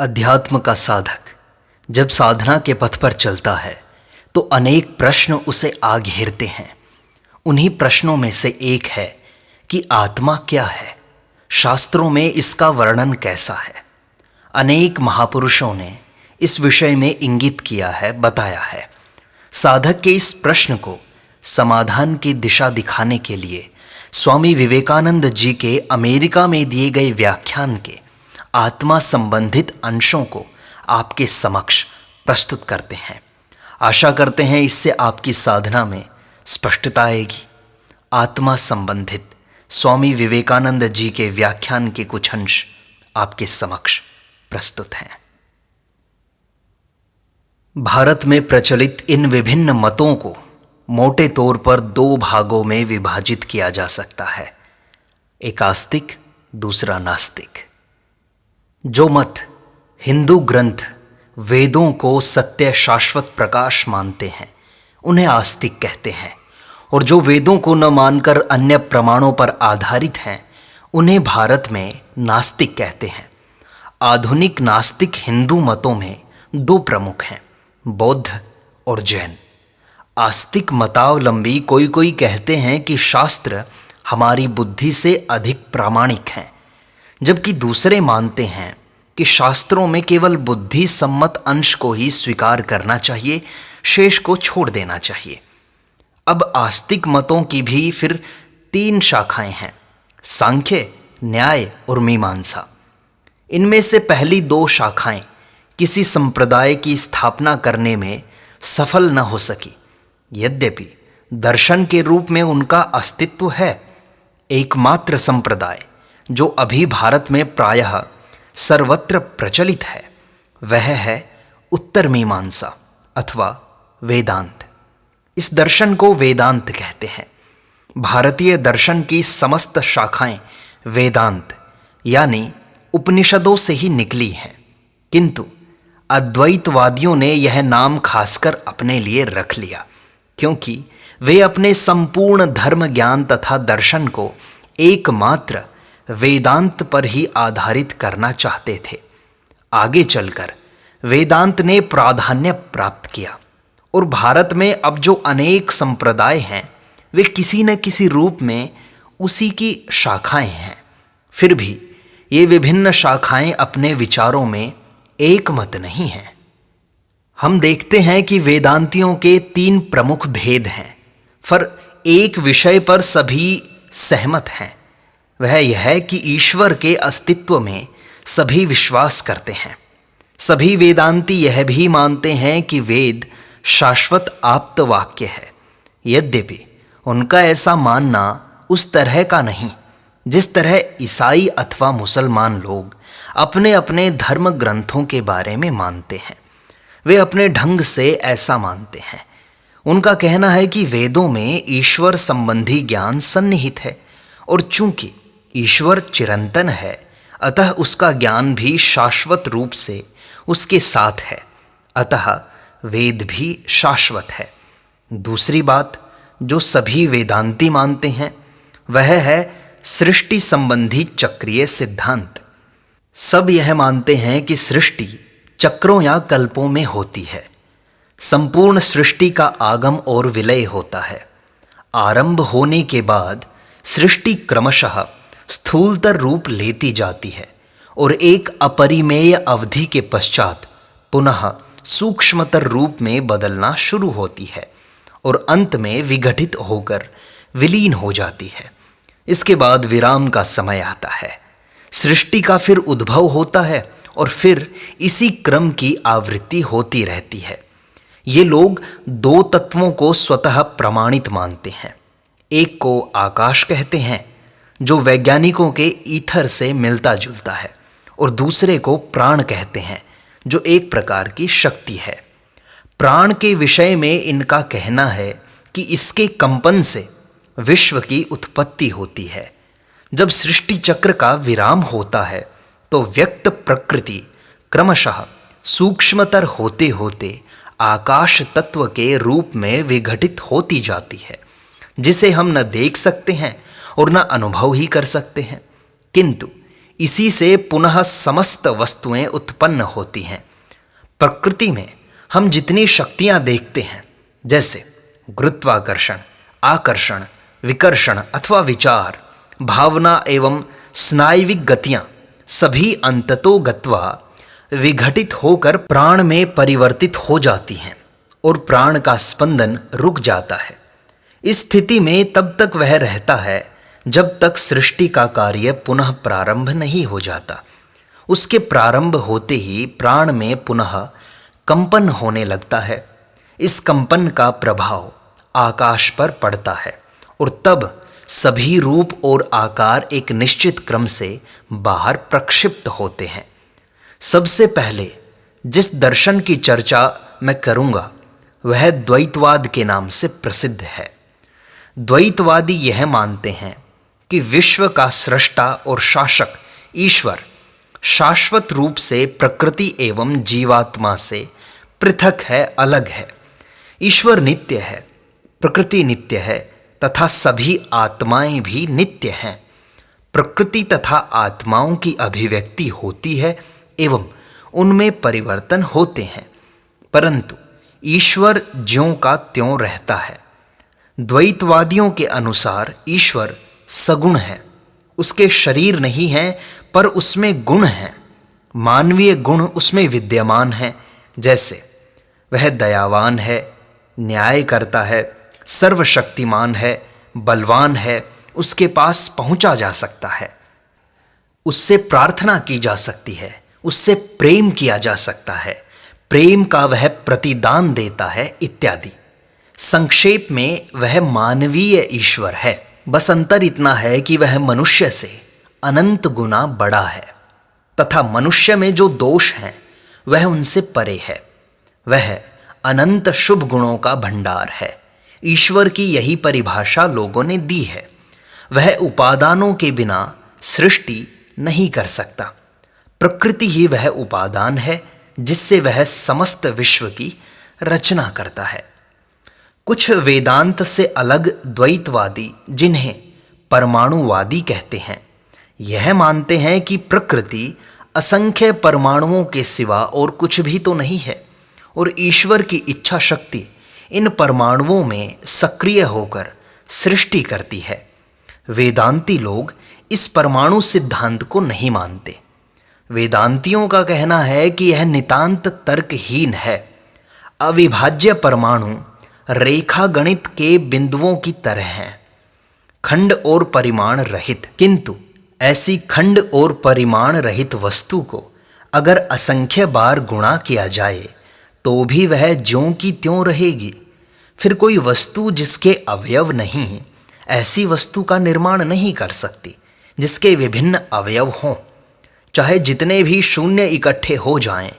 अध्यात्म का साधक जब साधना के पथ पर चलता है तो अनेक प्रश्न उसे आ घेरते हैं। उन्हीं प्रश्नों में से एक है कि आत्मा क्या है, शास्त्रों में इसका वर्णन कैसा है। अनेक महापुरुषों ने इस विषय में इंगित किया है, बताया है। साधक के इस प्रश्न को समाधान की दिशा दिखाने के लिए स्वामी विवेकानंद जी के अमेरिका में दिए गए व्याख्यान के आत्मा संबंधित अंशों को आपके समक्ष प्रस्तुत करते हैं। आशा करते हैं इससे आपकी साधना में स्पष्टता आएगी। आत्मा संबंधित स्वामी विवेकानंद जी के व्याख्यान के कुछ अंश आपके समक्ष प्रस्तुत हैं। भारत में प्रचलित इन विभिन्न मतों को मोटे तौर पर दो भागों में विभाजित किया जा सकता है, एक आस्तिक, दूसरा नास्तिक। जो मत हिंदू ग्रंथ वेदों को सत्य शाश्वत प्रकाश मानते हैं उन्हें आस्तिक कहते हैं, और जो वेदों को न मानकर अन्य प्रमाणों पर आधारित हैं उन्हें भारत में नास्तिक कहते हैं। आधुनिक नास्तिक हिंदू मतों में दो प्रमुख हैं, बौद्ध और जैन। आस्तिक मतावलंबी कोई कहते हैं कि शास्त्र हमारी बुद्धि से अधिक प्रामाणिक हैं, जबकि दूसरे मानते हैं कि शास्त्रों में केवल बुद्धि सम्मत अंश को ही स्वीकार करना चाहिए, शेष को छोड़ देना चाहिए। अब आस्तिक मतों की भी फिर तीन शाखाएं हैं, सांख्य, न्याय और मीमांसा। इनमें से पहली दो शाखाएं किसी संप्रदाय की स्थापना करने में सफल न हो सकी, यद्यपि दर्शन के रूप में उनका अस्तित्व है। एकमात्र संप्रदाय जो अभी भारत में प्रायः सर्वत्र प्रचलित है वह है उत्तर मीमांसा अथवा वेदांत। इस दर्शन को वेदांत कहते हैं। भारतीय दर्शन की समस्त शाखाएं वेदांत यानी उपनिषदों से ही निकली हैं, किंतु अद्वैतवादियों ने यह नाम खासकर अपने लिए रख लिया, क्योंकि वे अपने संपूर्ण धर्म ज्ञान तथा दर्शन को एकमात्र वेदांत पर ही आधारित करना चाहते थे। आगे चलकर वेदांत ने प्राधान्य प्राप्त किया और भारत में अब जो अनेक संप्रदाय हैं वे किसी न किसी रूप में उसी की शाखाएं हैं। फिर भी ये विभिन्न शाखाएं अपने विचारों में एक मत नहीं हैं। हम देखते हैं कि वेदांतियों के तीन प्रमुख भेद हैं, पर एक विषय पर सभी सहमत हैं। वह यह है कि ईश्वर के अस्तित्व में सभी विश्वास करते हैं। सभी वेदांती यह भी मानते हैं कि वेद शाश्वत आप्त वाक्य है, यद्यपि उनका ऐसा मानना उस तरह का नहीं जिस तरह ईसाई अथवा मुसलमान लोग अपने अपने धर्म ग्रंथों के बारे में मानते हैं। वे अपने ढंग से ऐसा मानते हैं। उनका कहना है कि वेदों में ईश्वर संबंधी ज्ञान सन्निहित है, और चूंकि ईश्वर चिरंतन है अतः उसका ज्ञान भी शाश्वत रूप से उसके साथ है, अतः वेद भी शाश्वत है। दूसरी बात जो सभी वेदांती मानते हैं वह है सृष्टि संबंधी चक्रीय सिद्धांत। सब यह मानते हैं कि सृष्टि चक्रों या कल्पों में होती है। संपूर्ण सृष्टि का आगम और विलय होता है। आरंभ होने के बाद सृष्टि क्रमशः स्थूलतर रूप लेती जाती है और एक अपरिमेय अवधि के पश्चात पुनः सूक्ष्मतर रूप में बदलना शुरू होती है और अंत में विघटित होकर विलीन हो जाती है। इसके बाद विराम का समय आता है। सृष्टि का फिर उद्भव होता है और फिर इसी क्रम की आवृत्ति होती रहती है। ये लोग दो तत्वों को स्वतः प्रमाणित मानते हैं। एक को आकाश कहते हैं जो वैज्ञानिकों के ईथर से मिलता जुलता है, और दूसरे को प्राण कहते हैं जो एक प्रकार की शक्ति है। प्राण के विषय में इनका कहना है कि इसके कंपन से विश्व की उत्पत्ति होती है। जब सृष्टि चक्र का विराम होता है तो व्यक्त प्रकृति क्रमशः सूक्ष्मतर होते होते आकाश तत्व के रूप में विघटित होती जाती है, जिसे हम न देख सकते हैं और न अनुभव ही कर सकते हैं, किंतु इसी से पुनः समस्त वस्तुएं उत्पन्न होती हैं। प्रकृति में हम जितनी शक्तियां देखते हैं, जैसे गुरुत्वाकर्षण, आकर्षण, विकर्षण अथवा विचार, भावना एवं स्नायुविक गतियां, सभी अंततो गत्वा विघटित होकर प्राण में परिवर्तित हो जाती हैं और प्राण का स्पंदन रुक जाता है। इस स्थिति में तब तक वह रहता है जब तक सृष्टि का कार्य पुनः प्रारंभ नहीं हो जाता। उसके प्रारंभ होते ही प्राण में पुनः कंपन होने लगता है। इस कंपन का प्रभाव आकाश पर पड़ता है और तब सभी रूप और आकार एक निश्चित क्रम से बाहर प्रक्षिप्त होते हैं। सबसे पहले जिस दर्शन की चर्चा मैं करूंगा वह द्वैतवाद के नाम से प्रसिद्ध है। द्वैतवादी यह मानते हैं कि विश्व का सृष्टा और शासक ईश्वर शाश्वत रूप से प्रकृति एवं जीवात्मा से पृथक है, अलग है। ईश्वर नित्य है, प्रकृति नित्य है तथा सभी आत्माएं भी नित्य हैं। प्रकृति तथा आत्माओं की अभिव्यक्ति होती है एवं उनमें परिवर्तन होते हैं, परंतु ईश्वर ज्यों का त्यों रहता है। द्वैतवादियों के अनुसार ईश्वर सगुण है, उसके शरीर नहीं है पर उसमें गुण हैं, मानवीय गुण उसमें विद्यमान हैं। जैसे वह दयावान है, न्याय करता है, सर्वशक्तिमान है, बलवान है, उसके पास पहुंचा जा सकता है, उससे प्रार्थना की जा सकती है, उससे प्रेम किया जा सकता है, प्रेम का वह प्रतिदान देता है इत्यादि। संक्षेप में वह मानवीय ईश्वर है। बस अंतर इतना है कि वह मनुष्य से अनंत गुना बड़ा है तथा मनुष्य में जो दोष हैं वह उनसे परे है। वह अनंत शुभ गुणों का भंडार है। ईश्वर की यही परिभाषा लोगों ने दी है। वह उपादानों के बिना सृष्टि नहीं कर सकता। प्रकृति ही वह उपादान है जिससे वह समस्त विश्व की रचना करता है। कुछ वेदांत से अलग द्वैतवादी, जिन्हें परमाणुवादी कहते हैं, यह मानते हैं कि प्रकृति असंख्य परमाणुओं के सिवा और कुछ भी तो नहीं है और ईश्वर की इच्छा शक्ति इन परमाणुओं में सक्रिय होकर सृष्टि करती है। वेदांती लोग इस परमाणु सिद्धांत को नहीं मानते। वेदांतियों का कहना है कि यह नितांत तर्कहीन है। अविभाज्य परमाणु रेखा गणित के बिंदुओं की तरह हैं, खंड और परिमाण रहित। किंतु ऐसी खंड और परिमाण रहित वस्तु को अगर असंख्य बार गुणा किया जाए तो भी वह ज्यों की त्यों रहेगी। फिर कोई वस्तु जिसके अवयव नहीं, ऐसी वस्तु का निर्माण नहीं कर सकती जिसके विभिन्न अवयव हों। चाहे जितने भी शून्य इकट्ठे हो जाएं,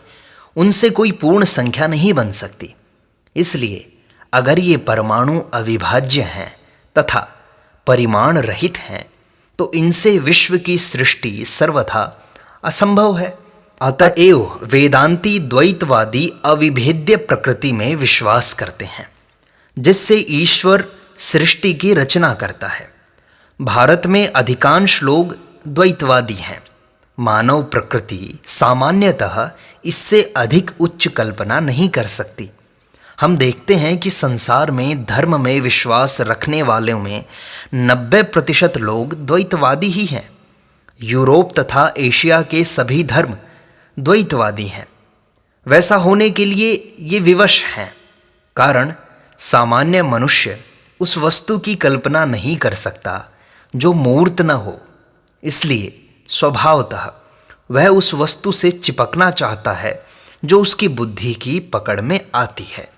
उनसे कोई पूर्ण संख्या नहीं बन सकती। इसलिए अगर ये परमाणु अविभाज्य हैं तथा परिमाण रहित हैं तो इनसे विश्व की सृष्टि सर्वथा असंभव है। अतएव वेदांती द्वैतवादी अविभेद्य प्रकृति में विश्वास करते हैं जिससे ईश्वर सृष्टि की रचना करता है। भारत में अधिकांश लोग द्वैतवादी हैं। मानव प्रकृति सामान्यतः इससे अधिक उच्च कल्पना नहीं कर सकती। हम देखते हैं कि संसार में धर्म में विश्वास रखने वालों में 90% लोग द्वैतवादी ही हैं। यूरोप तथा एशिया के सभी धर्म द्वैतवादी हैं। वैसा होने के लिए ये विवश हैं, कारण सामान्य मनुष्य उस वस्तु की कल्पना नहीं कर सकता जो मूर्त न हो। इसलिए स्वभावतः वह उस वस्तु से चिपकना चाहता है जो उसकी बुद्धि की पकड़ में आती है।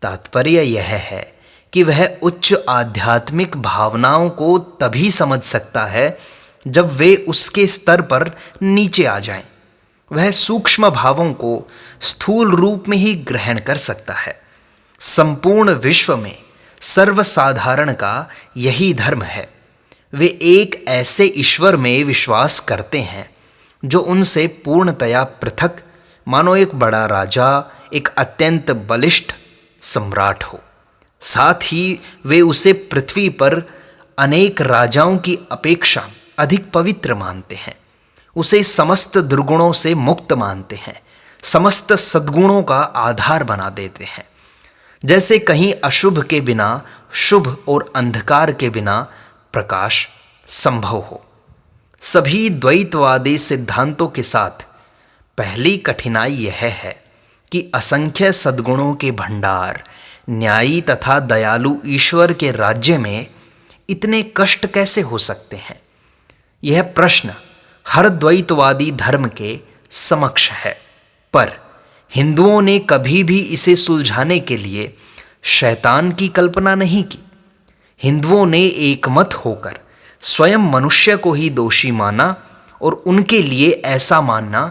तात्पर्य यह है कि वह उच्च आध्यात्मिक भावनाओं को तभी समझ सकता है जब वे उसके स्तर पर नीचे आ जाएं। वह सूक्ष्म भावों को स्थूल रूप में ही ग्रहण कर सकता है। संपूर्ण विश्व में सर्वसाधारण का यही धर्म है। वे एक ऐसे ईश्वर में विश्वास करते हैं जो उनसे पूर्णतया पृथक, मानो एक बड़ा राजा, एक अत्यंत बलिष्ठ सम्राट हो। साथ ही वे उसे पृथ्वी पर अनेक राजाओं की अपेक्षा अधिक पवित्र मानते हैं। उसे समस्त दुर्गुणों से मुक्त मानते हैं, समस्त सद्गुणों का आधार बना देते हैं। जैसे कहीं अशुभ के बिना शुभ और अंधकार के बिना प्रकाश संभव हो। सभी द्वैतवादी सिद्धांतों के साथ पहली कठिनाई यह है कि असंख्य सद्गुणों के भंडार, न्यायी तथा दयालु ईश्वर के राज्य में इतने कष्ट कैसे हो सकते हैं। यह प्रश्न हर द्वैतवादी धर्म के समक्ष है, पर हिंदुओं ने कभी भी इसे सुलझाने के लिए शैतान की कल्पना नहीं की। हिंदुओं ने एकमत होकर स्वयं मनुष्य को ही दोषी माना और उनके लिए ऐसा मानना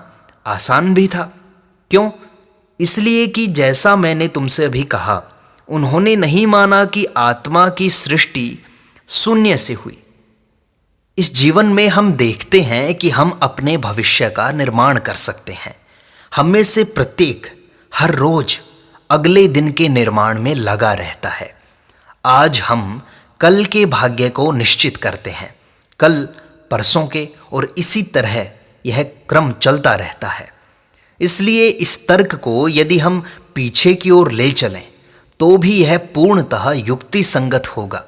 आसान भी था। क्यों? इसलिए कि जैसा मैंने तुमसे अभी कहा, उन्होंने नहीं माना कि आत्मा की सृष्टि शून्य से हुई। इस जीवन में हम देखते हैं कि हम अपने भविष्य का निर्माण कर सकते हैं। हम में से प्रत्येक हर रोज अगले दिन के निर्माण में लगा रहता है। आज हम कल के भाग्य को निश्चित करते हैं, कल परसों के, और इसी तरह यह क्रम चलता रहता है। इसलिए इस तर्क को यदि हम पीछे की ओर ले चलें तो भी यह पूर्णतः युक्ति संगत होगा।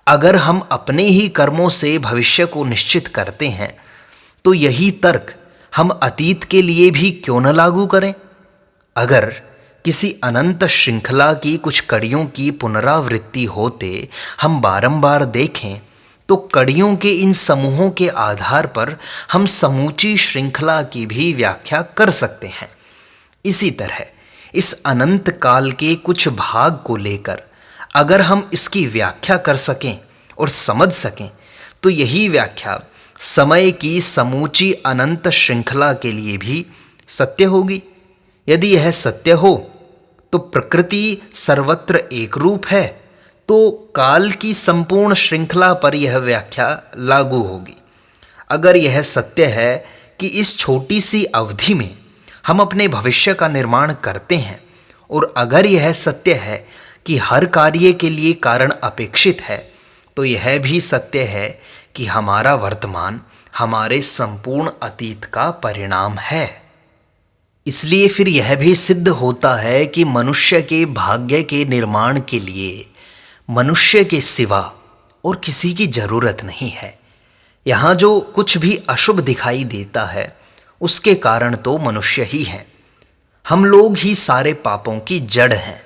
अगर हम अपने ही कर्मों से भविष्य को निश्चित करते हैं तो यही तर्क हम अतीत के लिए भी क्यों न लागू करें। अगर किसी अनंत श्रृंखला की कुछ कड़ियों की पुनरावृत्ति होते हम बारंबार देखें तो कड़ियों के इन समूहों के आधार पर हम समूची श्रृंखला की भी व्याख्या कर सकते हैं। इसी तरह इस अनंत काल के कुछ भाग को लेकर अगर हम इसकी व्याख्या कर सकें और समझ सकें तो यही व्याख्या समय की समूची अनंत श्रृंखला के लिए भी सत्य होगी। यदि यह सत्य हो तो प्रकृति सर्वत्र एक रूप है, तो काल की संपूर्ण श्रृंखला पर यह व्याख्या लागू होगी। अगर यह सत्य है कि इस छोटी सी अवधि में हम अपने भविष्य का निर्माण करते हैं, और अगर यह सत्य है कि हर कार्य के लिए कारण अपेक्षित है, तो यह भी सत्य है कि हमारा वर्तमान हमारे संपूर्ण अतीत का परिणाम है। इसलिए फिर यह भी सिद्ध होता है कि मनुष्य के भाग्य के निर्माण के लिए मनुष्य के सिवा और किसी की जरूरत नहीं है। यहाँ जो कुछ भी अशुभ दिखाई देता है उसके कारण तो मनुष्य ही हैं। हम लोग ही सारे पापों की जड़ हैं,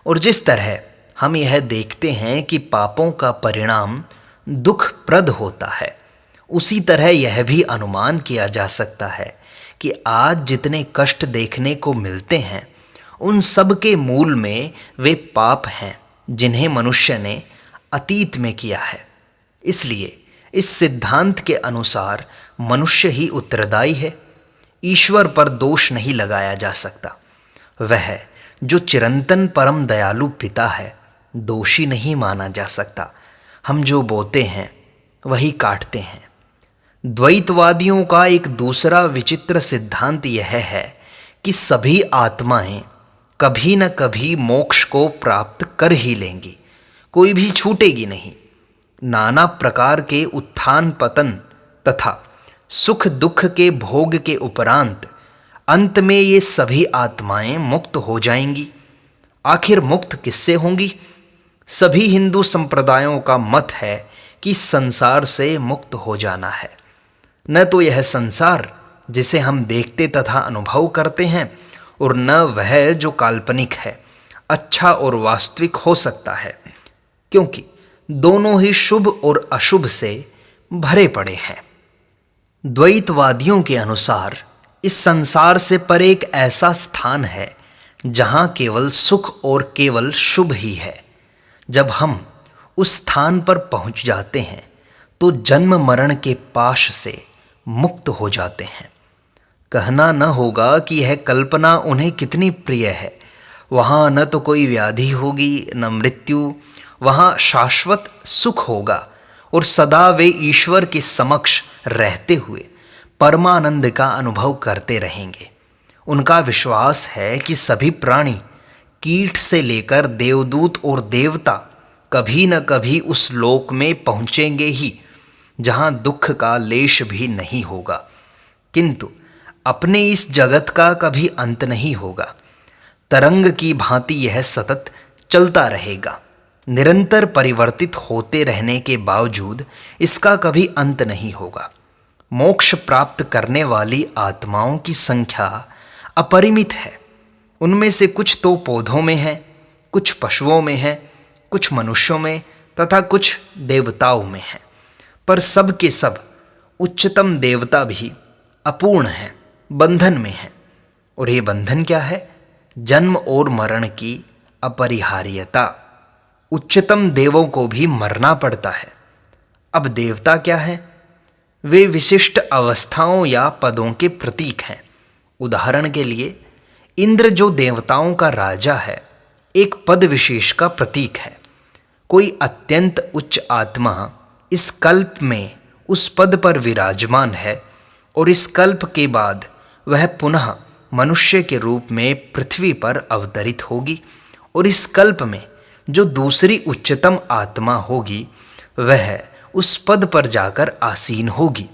और जिस तरह हम यह देखते हैं कि पापों का परिणाम दुखप्रद होता है, उसी तरह यह भी अनुमान किया जा सकता है कि आज जितने कष्ट देखने को मिलते हैं उन सब के मूल में वे पाप हैं जिन्हें मनुष्य ने अतीत में किया है। इसलिए इस सिद्धांत के अनुसार मनुष्य ही उत्तरदायी है। ईश्वर पर दोष नहीं लगाया जा सकता। वह जो चिरंतन परम दयालु पिता है दोषी नहीं माना जा सकता। हम जो बोते हैं वही काटते हैं। द्वैतवादियों का एक दूसरा विचित्र सिद्धांत यह है कि सभी आत्माएं कभी न कभी मोक्ष को प्राप्त कर ही लेंगी, कोई भी छूटेगी नहीं। नाना प्रकार के उत्थान पतन तथा सुख दुख के भोग के उपरांत अंत में ये सभी आत्माएं मुक्त हो जाएंगी। आखिर मुक्त किससे होंगी? सभी हिंदू संप्रदायों का मत है कि संसार से मुक्त हो जाना है। न तो यह संसार जिसे हम देखते तथा अनुभव करते हैं, और न वह जो काल्पनिक है अच्छा और वास्तविक हो सकता है, क्योंकि दोनों ही शुभ और अशुभ से भरे पड़े हैं। द्वैतवादियों के अनुसार इस संसार से परे एक ऐसा स्थान है जहां केवल सुख और केवल शुभ ही है। जब हम उस स्थान पर पहुंच जाते हैं तो जन्म मरण के पाश से मुक्त हो जाते हैं। कहना न होगा कि यह कल्पना उन्हें कितनी प्रिय है। वहाँ न तो कोई व्याधि होगी न मृत्यु, वहाँ शाश्वत सुख होगा और सदा वे ईश्वर के समक्ष रहते हुए परमानंद का अनुभव करते रहेंगे। उनका विश्वास है कि सभी प्राणी कीट से लेकर देवदूत और देवता कभी न कभी उस लोक में पहुँचेंगे ही जहाँ दुख का लेश भी नहीं होगा, किंतु अपने इस जगत का कभी अंत नहीं होगा। तरंग की भांति यह सतत चलता रहेगा। निरंतर परिवर्तित होते रहने के बावजूद इसका कभी अंत नहीं होगा। मोक्ष प्राप्त करने वाली आत्माओं की संख्या अपरिमित है। उनमें से कुछ तो पौधों में है, कुछ पशुओं में है, कुछ मनुष्यों में तथा कुछ देवताओं में है। पर सब के सब उच्चतम देवता भी अपूर्ण है, बंधन में है। और ये बंधन क्या है? जन्म और मरण की अपरिहार्यता। उच्चतम देवों को भी मरना पड़ता है। अब देवता क्या है? वे विशिष्ट अवस्थाओं या पदों के प्रतीक हैं। उदाहरण के लिए इंद्र जो देवताओं का राजा है, एक पद विशेष का प्रतीक है। कोई अत्यंत उच्च आत्मा इस कल्प में उस पद पर विराजमान है और इस कल्प के बाद वह पुनः मनुष्य के रूप में पृथ्वी पर अवतरित होगी और इस कल्प में जो दूसरी उच्चतम आत्मा होगी वह उस पद पर जाकर आसीन होगी।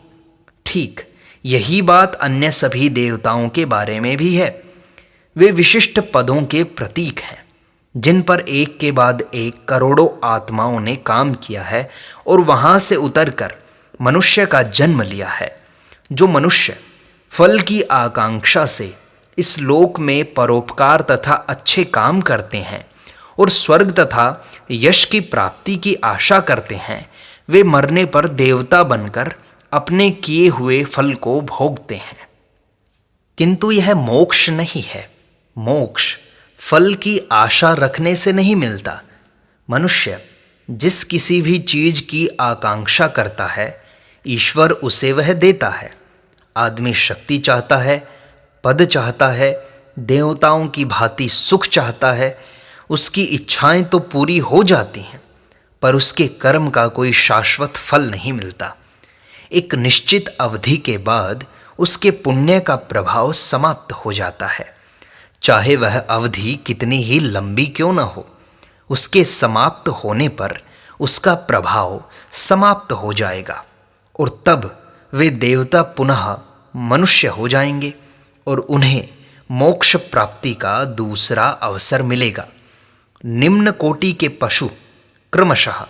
ठीक यही बात अन्य सभी देवताओं के बारे में भी है। वे विशिष्ट पदों के प्रतीक हैं जिन पर एक के बाद एक करोड़ों आत्माओं ने काम किया है और वहां से उतरकर मनुष्य का जन्म लिया है। जो मनुष्य फल की आकांक्षा से इस लोक में परोपकार तथा अच्छे काम करते हैं और स्वर्ग तथा यश की प्राप्ति की आशा करते हैं, वे मरने पर देवता बनकर अपने किए हुए फल को भोगते हैं। किंतु यह मोक्ष नहीं है। मोक्ष फल की आशा रखने से नहीं मिलता। मनुष्य जिस किसी भी चीज की आकांक्षा करता है, ईश्वर उसे वह देता है। आदमी शक्ति चाहता है, पद चाहता है, देवताओं की भांति सुख चाहता है। उसकी इच्छाएं तो पूरी हो जाती हैं, पर उसके कर्म का कोई शाश्वत फल नहीं मिलता। एक निश्चित अवधि के बाद उसके पुण्य का प्रभाव समाप्त हो जाता है। चाहे वह अवधि कितनी ही लंबी क्यों न हो, उसके समाप्त होने पर उसका प्रभाव समाप्त हो जाएगा और तब वे देवता पुनः मनुष्य हो जाएंगे और उन्हें मोक्ष प्राप्ति का दूसरा अवसर मिलेगा। निम्न कोटि के पशु क्रमशः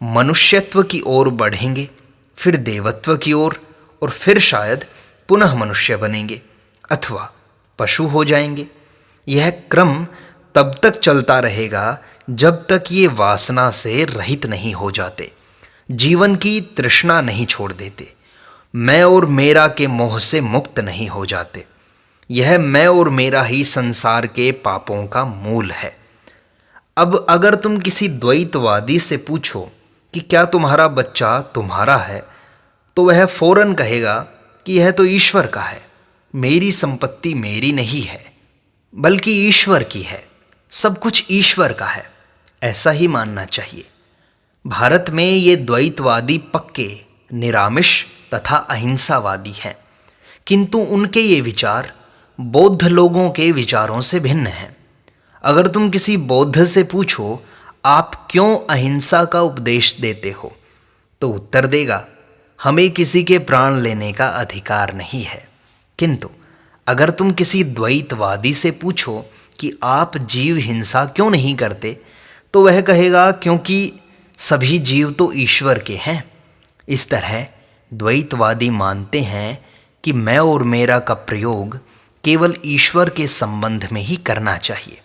मनुष्यत्व की ओर बढ़ेंगे, फिर देवत्व की ओर और फिर शायद पुनः मनुष्य बनेंगे अथवा पशु हो जाएंगे। यह क्रम तब तक चलता रहेगा जब तक ये वासना से रहित नहीं हो जाते, जीवन की तृष्णा नहीं छोड़ देते, मैं और मेरा के मोह से मुक्त नहीं हो जाते। यह मैं और मेरा ही संसार के पापों का मूल है। अब अगर तुम किसी द्वैतवादी से पूछो कि क्या तुम्हारा बच्चा तुम्हारा है, तो वह फौरन कहेगा कि यह तो ईश्वर का है, मेरी संपत्ति मेरी नहीं है बल्कि ईश्वर की है, सब कुछ ईश्वर का है। ऐसा ही मानना चाहिए। भारत में ये द्वैतवादी पक्के निरामिष तथा अहिंसावादी हैं, किंतु उनके ये विचार बौद्ध लोगों के विचारों से भिन्न हैं। अगर तुम किसी बौद्ध से पूछो आप क्यों अहिंसा का उपदेश देते हो, तो उत्तर देगा हमें किसी के प्राण लेने का अधिकार नहीं है। किंतु अगर तुम किसी द्वैतवादी से पूछो कि आप जीव हिंसा क्यों नहीं करते, तो वह कहेगा क्योंकि सभी जीव तो ईश्वर के हैं। इस तरह द्वैतवादी मानते हैं कि मैं और मेरा का प्रयोग केवल ईश्वर के संबंध में ही करना चाहिए।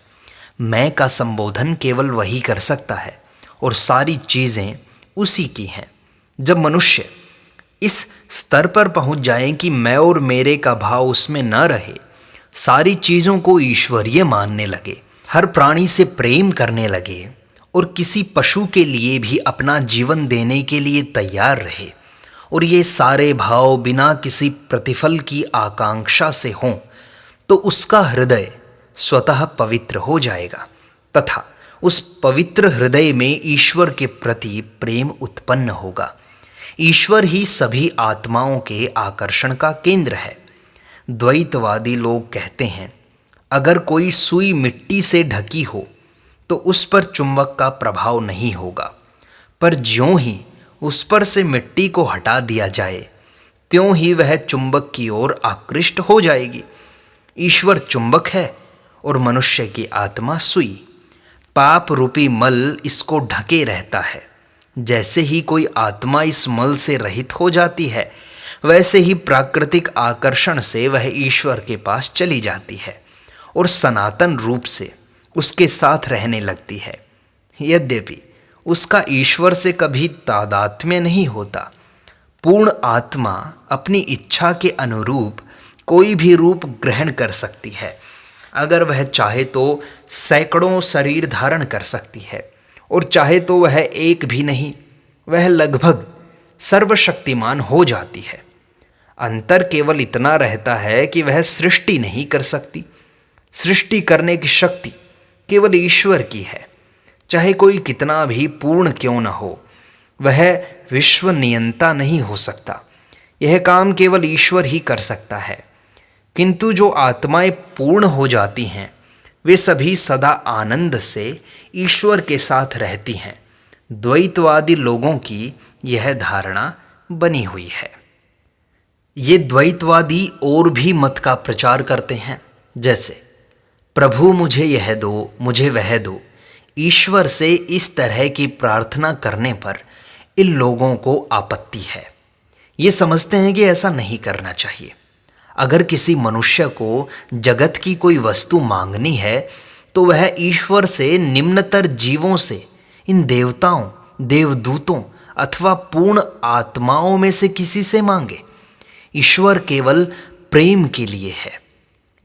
मैं का संबोधन केवल वही कर सकता है और सारी चीज़ें उसी की हैं। जब मनुष्य इस स्तर पर पहुंच जाए कि मैं और मेरे का भाव उसमें न रहे, सारी चीज़ों को ईश्वरीय मानने लगे, हर प्राणी से प्रेम करने लगे और किसी पशु के लिए भी अपना जीवन देने के लिए तैयार रहे, और ये सारे भाव बिना किसी प्रतिफल की आकांक्षा से हों, तो उसका हृदय स्वतः पवित्र हो जाएगा तथा उस पवित्र हृदय में ईश्वर के प्रति प्रेम उत्पन्न होगा। ईश्वर ही सभी आत्माओं के आकर्षण का केंद्र है। द्वैतवादी लोग कहते हैं अगर कोई सुई मिट्टी से ढकी हो तो उस पर चुंबक का प्रभाव नहीं होगा, पर ज्यों ही उस पर से मिट्टी को हटा दिया जाए त्यों ही वह चुंबक की ओर आकृष्ट हो जाएगी। ईश्वर चुंबक है और मनुष्य की आत्मा सुई। पाप रूपी मल इसको ढके रहता है। जैसे ही कोई आत्मा इस मल से रहित हो जाती है, वैसे ही प्राकृतिक आकर्षण से वह ईश्वर के पास चली जाती है और सनातन रूप से उसके साथ रहने लगती है। यद्यपि उसका ईश्वर से कभी तादात्म्य नहीं होता। पूर्ण आत्मा अपनी इच्छा के अनुरूप कोई भी रूप ग्रहण कर सकती है। अगर वह चाहे तो सैकड़ों शरीर धारण कर सकती है और चाहे तो वह एक भी नहीं, वह लगभग सर्वशक्तिमान हो जाती है। अंतर केवल इतना रहता है कि वह सृष्टि नहीं कर सकती। सृष्टि करने की शक्ति केवल ईश्वर की है। चाहे कोई कितना भी पूर्ण क्यों न हो, वह विश्व नियंता नहीं हो सकता। यह काम केवल ईश्वर ही कर सकता है। किंतु जो आत्माएं पूर्ण हो जाती हैं, वे सभी सदा आनंद से ईश्वर के साथ रहती हैं। द्वैतवादी लोगों की यह धारणा बनी हुई है। ये द्वैतवादी और भी मत का प्रचार करते हैं, जैसे प्रभु मुझे यह दो, मुझे वह दो। ईश्वर से इस तरह की प्रार्थना करने पर इन लोगों को आपत्ति है। ये समझते हैं कि ऐसा नहीं करना चाहिए। अगर किसी मनुष्य को जगत की कोई वस्तु मांगनी है तो वह ईश्वर से निम्नतर जीवों से, इन देवताओं, देवदूतों अथवा पूर्ण आत्माओं में से किसी से मांगे। ईश्वर केवल प्रेम के लिए है।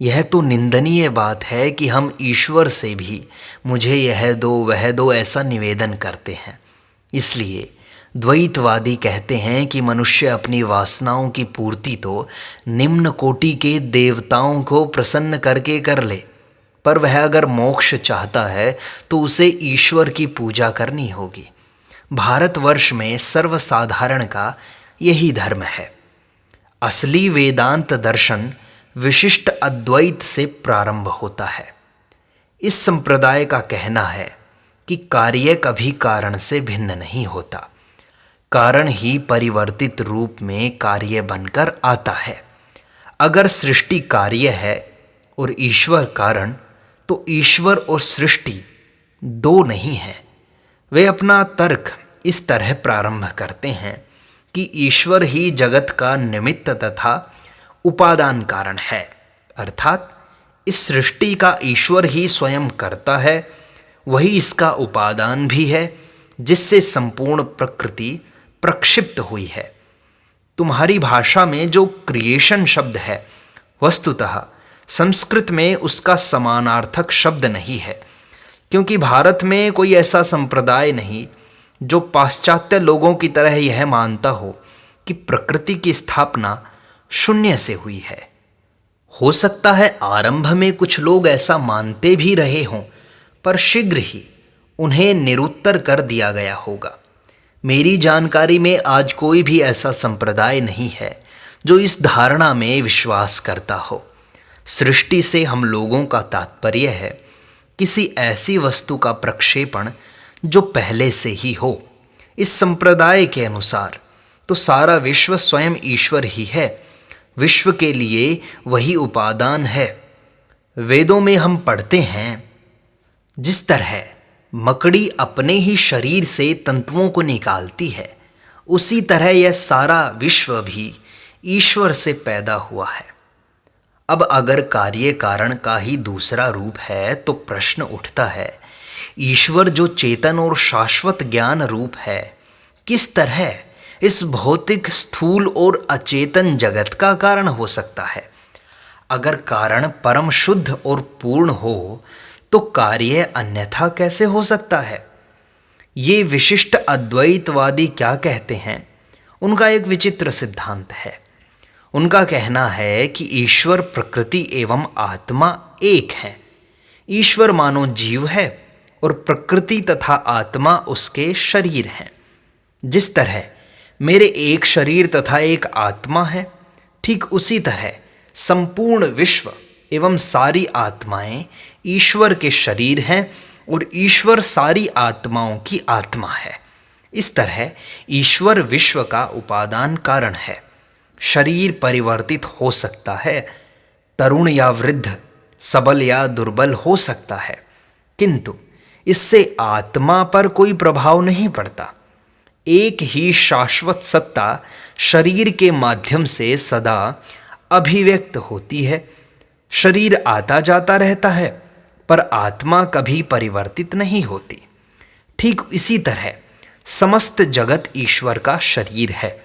यह तो निंदनीय बात है कि हम ईश्वर से भी मुझे यह दो वह दो ऐसा निवेदन करते हैं। इसलिए द्वैतवादी कहते हैं कि मनुष्य अपनी वासनाओं की पूर्ति तो निम्न कोटि के देवताओं को प्रसन्न करके कर ले, पर वह अगर मोक्ष चाहता है तो उसे ईश्वर की पूजा करनी होगी। भारतवर्ष में सर्वसाधारण का यही धर्म है। असली वेदांत दर्शन विशिष्ट अद्वैत से प्रारंभ होता है। इस संप्रदाय का कहना है कि कार्य कभी कारण से भिन्न नहीं होता। कारण ही परिवर्तित रूप में कार्य बनकर आता है। अगर सृष्टि कार्य है और ईश्वर कारण, तो ईश्वर और सृष्टि दो नहीं है। वे अपना तर्क इस तरह प्रारंभ करते हैं कि ईश्वर ही जगत का निमित्त तथा उपादान कारण है, अर्थात इस सृष्टि का ईश्वर ही स्वयं करता है। वही इसका उपादान भी है जिससे संपूर्ण प्रकृति प्रक्षिप्त हुई है। तुम्हारी भाषा में जो क्रिएशन शब्द है, वस्तुतः संस्कृत में उसका समानार्थक शब्द नहीं है, क्योंकि भारत में कोई ऐसा संप्रदाय नहीं जो पाश्चात्य लोगों की तरह यह मानता हो कि प्रकृति की स्थापना शून्य से हुई है। हो सकता है आरंभ में कुछ लोग ऐसा मानते भी रहे हों, पर शीघ्र ही उन्हें निरुत्तर कर दिया गया होगा। मेरी जानकारी में आज कोई भी ऐसा संप्रदाय नहीं है जो इस धारणा में विश्वास करता हो। सृष्टि से हम लोगों का तात्पर्य है किसी ऐसी वस्तु का प्रक्षेपण जो पहले से ही हो। इस संप्रदाय के अनुसार तो सारा विश्व स्वयं ईश्वर ही है। विश्व के लिए वही उपादान है। वेदों में हम पढ़ते हैं, जिस तरह मकड़ी अपने ही शरीर से तंतुओं को निकालती है, उसी तरह यह सारा विश्व भी ईश्वर से पैदा हुआ है। अब अगर कार्य कारण का ही दूसरा रूप है तो प्रश्न उठता है, ईश्वर जो चेतन और शाश्वत ज्ञान रूप है, किस तरह इस भौतिक स्थूल और अचेतन जगत का कारण हो सकता है? अगर कारण परम शुद्ध और पूर्ण हो तो कार्य अन्यथा कैसे हो सकता है? ये विशिष्ट अद्वैतवादी क्या कहते हैं? उनका एक विचित्र सिद्धांत है। उनका कहना है कि ईश्वर, प्रकृति एवं आत्मा एक हैं। ईश्वर मानो जीव है और प्रकृति तथा आत्मा उसके शरीर हैं। जिस तरह मेरे एक शरीर तथा एक आत्मा है, ठीक उसी तरह संपूर्ण विश्व एवं सारी आत्माएं ईश्वर के शरीर हैं और ईश्वर सारी आत्माओं की आत्मा है। इस तरह ईश्वर विश्व का उपादान कारण है। शरीर परिवर्तित हो सकता है, तरुण या वृद्ध, सबल या दुर्बल हो सकता है, किंतु इससे आत्मा पर कोई प्रभाव नहीं पड़ता। एक ही शाश्वत सत्ता शरीर के माध्यम से सदा अभिव्यक्त होती है। शरीर आता जाता रहता है, पर आत्मा कभी परिवर्तित नहीं होती। ठीक इसी तरह समस्त जगत ईश्वर का शरीर है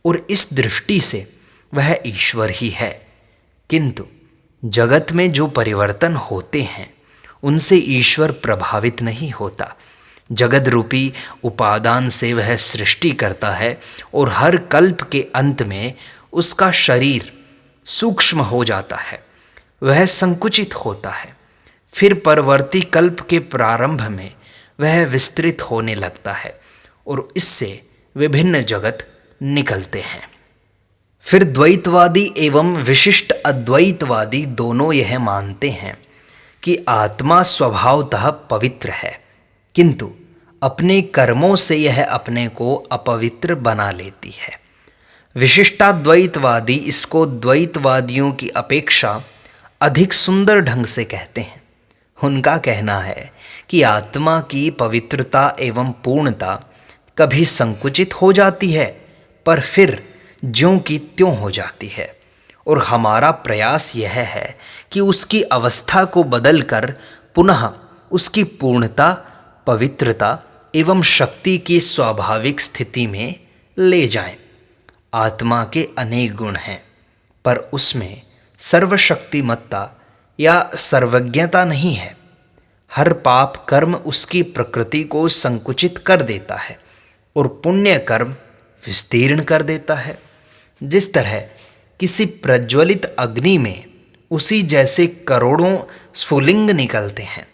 और इस दृष्टि से वह ईश्वर ही है, किंतु जगत में जो परिवर्तन होते हैं उनसे ईश्वर प्रभावित नहीं होता। जगत रूपी उपादान से वह सृष्टि करता है और हर कल्प के अंत में उसका शरीर सूक्ष्म हो जाता है, वह संकुचित होता है। फिर परवर्ती कल्प के प्रारंभ में वह विस्तृत होने लगता है और इससे विभिन्न जगत निकलते हैं। फिर द्वैतवादी एवं विशिष्ट अद्वैतवादी दोनों यह मानते हैं कि आत्मा स्वभावतः पवित्र है, किंतु अपने कर्मों से यह अपने को अपवित्र बना लेती है। विशिष्टाद्वैतवादी इसको द्वैतवादियों की अपेक्षा अधिक सुंदर ढंग से कहते हैं। उनका कहना है कि आत्मा की पवित्रता एवं पूर्णता कभी संकुचित हो जाती है, पर फिर ज्यों की त्यों हो जाती है, और हमारा प्रयास यह है कि उसकी अवस्था को बदलकर पुनः उसकी पूर्णता, पवित्रता एवं शक्ति की स्वाभाविक स्थिति में ले जाएं। आत्मा के अनेक गुण हैं, पर उसमें सर्वशक्तिमत्ता या सर्वज्ञता नहीं है। हर पाप कर्म उसकी प्रकृति को संकुचित कर देता है और पुण्य कर्म विस्तीर्ण कर देता है। जिस तरह किसी प्रज्वलित अग्नि में उसी जैसे करोड़ों स्फुलिंग निकलते हैं,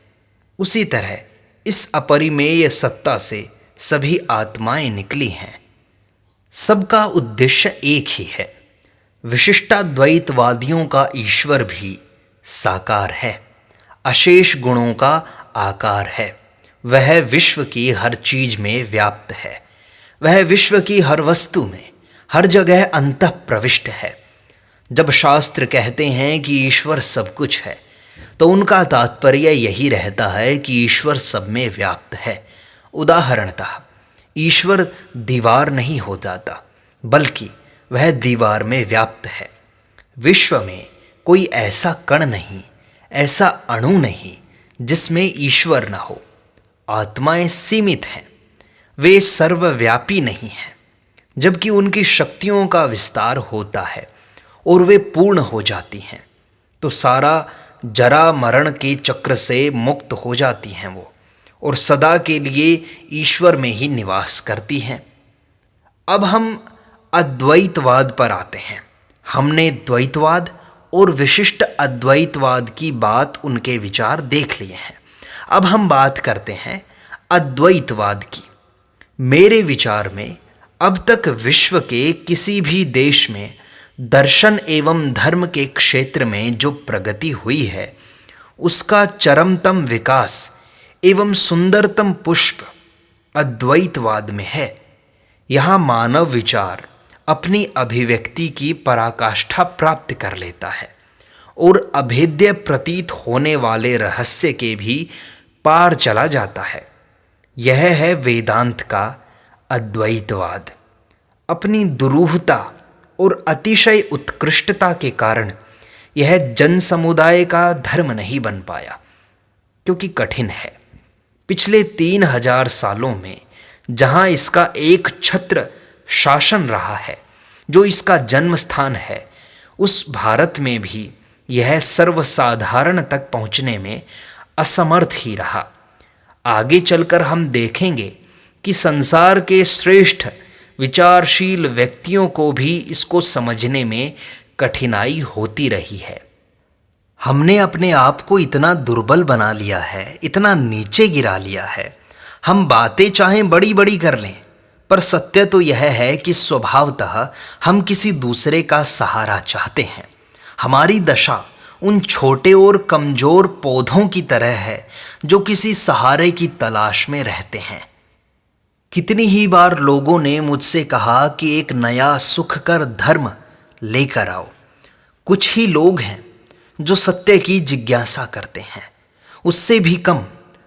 उसी तरह इस अपरिमेय सत्ता से सभी आत्माएं निकली हैं। सबका उद्देश्य एक ही है। विशिष्टाद्वैतवादियों का ईश्वर भी साकार है, अशेष गुणों का आकार है। वह विश्व की हर चीज में व्याप्त है। वह विश्व की हर वस्तु में, हर जगह अंतः प्रविष्ट है। जब शास्त्र कहते हैं कि ईश्वर सब कुछ है, तो उनका तात्पर्य यही रहता है कि ईश्वर सब में व्याप्त है। उदाहरणतः ईश्वर दीवार नहीं हो जाता, बल्कि वह दीवार में व्याप्त है। विश्व में कोई ऐसा कण नहीं, ऐसा अणु नहीं जिसमें ईश्वर न हो। आत्माएं सीमित हैं, वे सर्वव्यापी नहीं हैं, जबकि उनकी शक्तियों का विस्तार होता है और वे पूर्ण हो जाती हैं, तो सारा जरा मरण के चक्र से मुक्त हो जाती हैं वो, और सदा के लिए ईश्वर में ही निवास करती हैं। अब हम अद्वैतवाद पर आते हैं। हमने द्वैतवाद और विशिष्ट अद्वैतवाद की बात, उनके विचार देख लिए हैं। अब हम बात करते हैं अद्वैतवाद की। मेरे विचार में अब तक विश्व के किसी भी देश में दर्शन एवं धर्म के क्षेत्र में जो प्रगति हुई है, उसका चरमतम विकास एवं सुंदरतम पुष्प अद्वैतवाद में है। यहाँ मानव विचार अपनी अभिव्यक्ति की पराकाष्ठा प्राप्त कर लेता है और अभेद्य प्रतीत होने वाले रहस्य के भी पार चला जाता है। यह है वेदांत का अद्वैतवाद। अपनी दुरूहता और अतिशय उत्कृष्टता के कारण यह जन समुदाय का धर्म नहीं बन पाया, क्योंकि कठिन है। पिछले 3000 सालों में जहां इसका एक छत्र शासन रहा है, जो इसका जन्म स्थान है, उस भारत में भी यह सर्वसाधारण तक पहुंचने में असमर्थ ही रहा। आगे चलकर हम देखेंगे कि संसार के श्रेष्ठ विचारशील व्यक्तियों को भी इसको समझने में कठिनाई होती रही है। हमने अपने आप को इतना दुर्बल बना लिया है, इतना नीचे गिरा लिया है। हम बातें चाहें बड़ी बड़ी कर लें, पर सत्य तो यह है कि स्वभावतः हम किसी दूसरे का सहारा चाहते हैं। हमारी दशा उन छोटे और कमजोर पौधों की तरह है जो किसी सहारे की तलाश में रहते हैं। कितनी ही बार लोगों ने मुझसे कहा कि एक नया सुखकर धर्म लेकर आओ। कुछ ही लोग हैं जो सत्य की जिज्ञासा करते हैं, उससे भी कम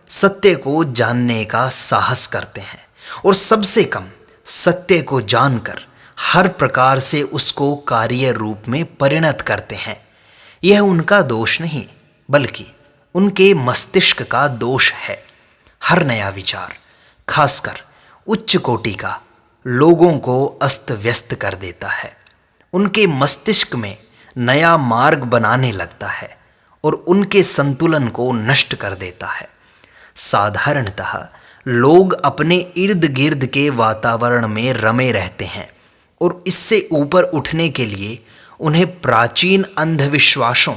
सत्य को जानने का साहस करते हैं, और सबसे कम सत्य को जानकर हर प्रकार से उसको कार्य रूप में परिणत करते हैं। यह उनका दोष नहीं, बल्कि उनके मस्तिष्क का दोष है। हर नया विचार, खासकर उच्च कोटि का, लोगों को अस्त व्यस्त कर देता है, उनके मस्तिष्क में नया मार्ग बनाने लगता है और उनके संतुलन को नष्ट कर देता है। साधारणतः लोग अपने इर्द गिर्द के वातावरण में रमे रहते हैं और इससे ऊपर उठने के लिए उन्हें प्राचीन अंधविश्वासों,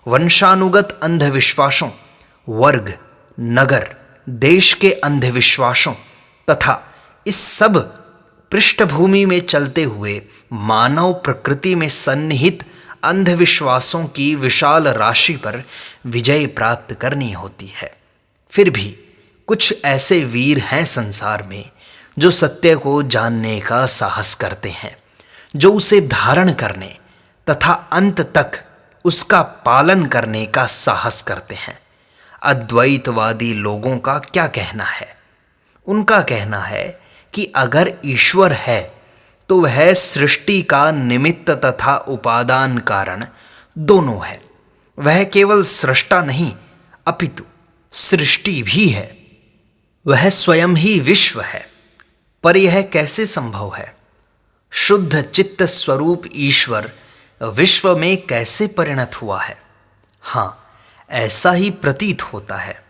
वंशानुगत अंधविश्वासों, वर्ग, नगर, देश के अंधविश्वासों तथा इस सब पृष्ठभूमि में चलते हुए मानव प्रकृति में सन्निहित अंधविश्वासों की विशाल राशि पर विजय प्राप्त करनी होती है। फिर भी कुछ ऐसे वीर हैं संसार में जो सत्य को जानने का साहस करते हैं, जो उसे धारण करने तथा अंत तक उसका पालन करने का साहस करते हैं। अद्वैतवादी लोगों का क्या कहना है? उनका कहना है कि अगर ईश्वर है तो वह सृष्टि का निमित्त तथा उपादान कारण दोनों है। वह केवल सृष्टा नहीं अपितु सृष्टि भी है। वह स्वयं ही विश्व है। पर यह कैसे संभव है? शुद्ध चित्त स्वरूप ईश्वर विश्व में कैसे परिणत हुआ है? हाँ, ऐसा ही प्रतीत होता है।